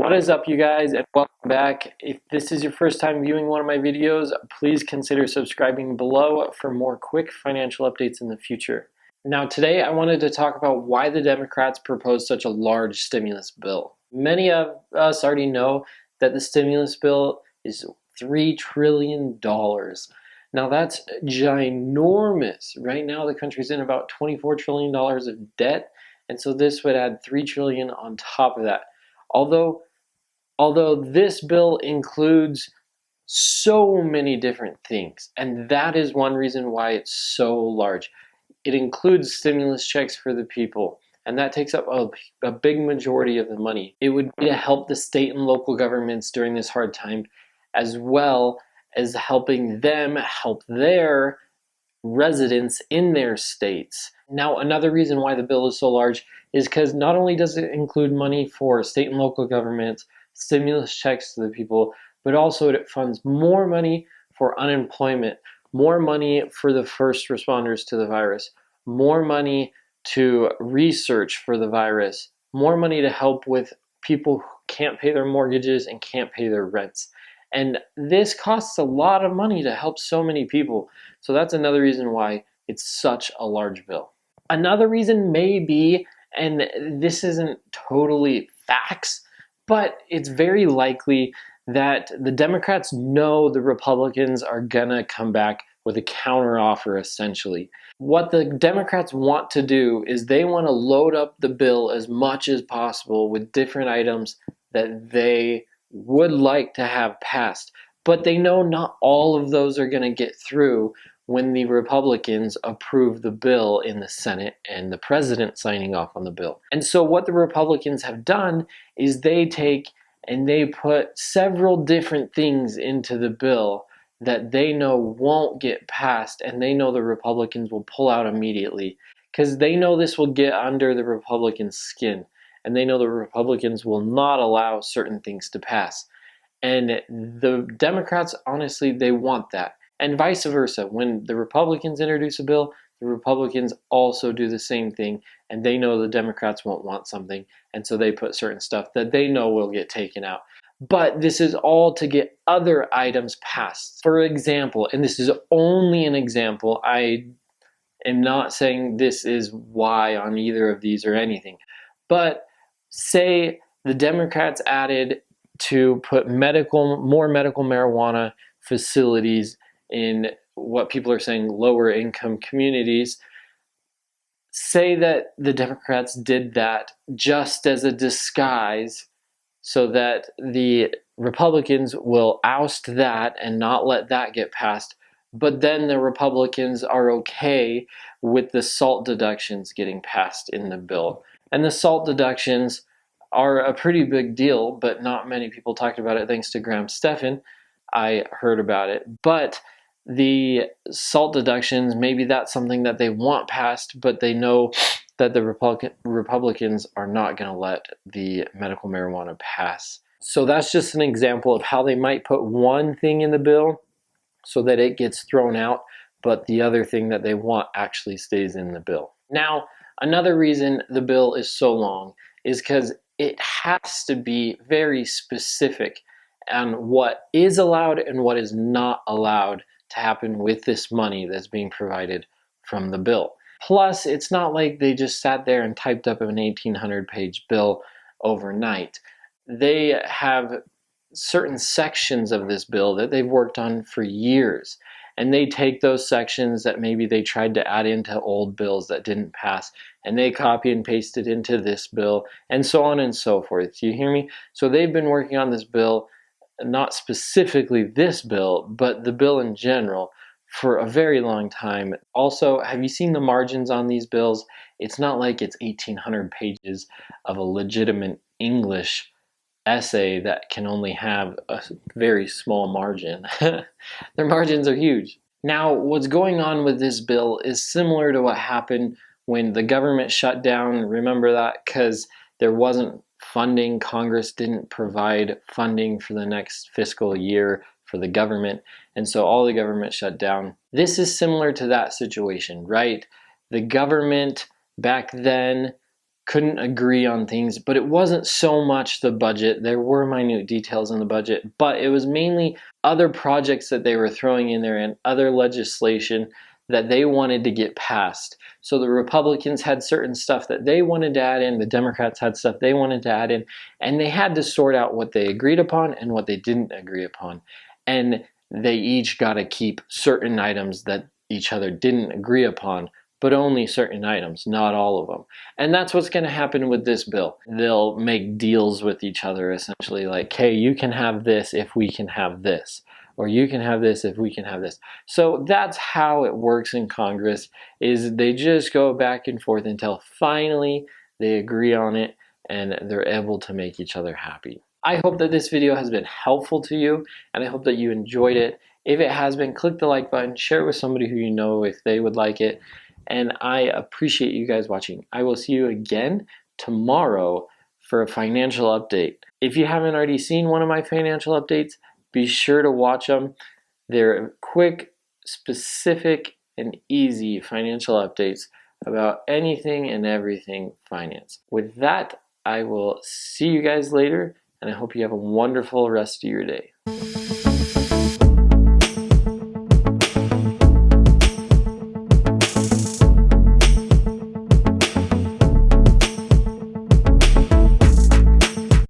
What is up, you guys, and welcome back. If this is your first time viewing one of my videos, please consider subscribing below for more quick financial updates in the future. Now, today I wanted to talk about why the Democrats proposed such a large stimulus bill. Many of us already know that the stimulus bill is $3 trillion. Now, that's ginormous. Right now, the country's in about $24 trillion of debt, and so this would add $3 trillion on top of that. Although this bill includes so many different things, and that is one reason why it's so large. It includes stimulus checks for the people, and that takes up a big majority of the money. It would be to help the state and local governments during this hard time, as well as helping them help their residents in their states. Now, another reason why the bill is so large is because not only does it include money for state and local governments, stimulus checks to the people, but also it funds more money for unemployment, more money for the first responders to the virus, more money to research for the virus, more money to help with people who can't pay their mortgages and can't pay their rents. And this costs a lot of money to help so many people. So that's another reason why it's such a large bill. Another reason may be, and this isn't totally facts, but it's very likely that the Democrats know the Republicans are gonna come back with a counteroffer, essentially. What the Democrats want to do is they want to load up the bill as much as possible with different items that they would like to have passed. But they know not all of those are going to get through when the Republicans approve the bill in the Senate and the president signing off on the bill. And so what the Republicans have done is they take and they put several different things into the bill that they know won't get passed, and they know the Republicans will pull out immediately because they know this will get under the Republicans' skin, and they know the Republicans will not allow certain things to pass. And the Democrats, honestly, they want that. And vice versa. When the Republicans introduce a bill, the Republicans also do the same thing, and they know the Democrats won't want something, and so they put certain stuff that they know will get taken out. But this is all to get other items passed. For example, and this is only an example, I am not saying this is why on either of these or anything, but say the Democrats added to put more medical marijuana facilities in what people are saying lower income communities. Say that the Democrats did that just as a disguise so that the Republicans will oust that and not let that get passed. But then the Republicans are okay with the SALT deductions getting passed in the bill. And the SALT deductions are a pretty big deal, but not many people talked about it thanks to Graham Stephan. I heard about it. But the SALT deductions, maybe that's something that they want passed, but they know that the Republicans are not going to let the medical marijuana pass. So that's just an example of how they might put one thing in the bill so that it gets thrown out, but the other thing that they want actually stays in the bill. Now, another reason the bill is so long is because it has to be very specific on what is allowed and what is not allowed to happen with this money that's being provided from the bill. Plus, it's not like they just sat there and typed up an 1,800-page bill overnight. They have certain sections of this bill that they've worked on for years, and they take those sections that maybe they tried to add into old bills that didn't pass, and they copy and paste it into this bill, and so on and so forth. Do you hear me? So they've been working on this bill, not specifically this bill, but the bill in general, for a very long time. Also, have you seen the margins on these bills? It's not like it's 1,800 pages of a legitimate English essay that can only have a very small margin. Their margins are huge. Now, what's going on with this bill is similar to what happened when the government shut down. Remember that? Because there wasn't funding. Congress didn't provide funding for the next fiscal year for the government, and so all the government shut down. This is similar to that situation, right? The government back then couldn't agree on things, but it wasn't so much the budget. There were minute details in the budget, but it was mainly other projects that they were throwing in there and other legislation that they wanted to get passed. So the Republicans had certain stuff that they wanted to add in, the Democrats had stuff they wanted to add in, and they had to sort out what they agreed upon and what they didn't agree upon. And they each got to keep certain items that each other didn't agree upon, but only certain items, not all of them. And that's what's going to happen with this bill. They'll make deals with each other, essentially, like, hey, you can have this if we can have this, or you can have this if we can have this. So that's how it works in Congress, is they just go back and forth until finally they agree on it and they're able to make each other happy. I hope that this video has been helpful to you, and I hope that you enjoyed it. If it has been, click the like button, share it with somebody who you know if they would like it, and I appreciate you guys watching. I will see you again tomorrow for a financial update. If you haven't already seen one of my financial updates, be sure to watch them. They're quick, specific, and easy financial updates about anything and everything finance. With that, I will see you guys later, and I hope you have a wonderful rest of your day.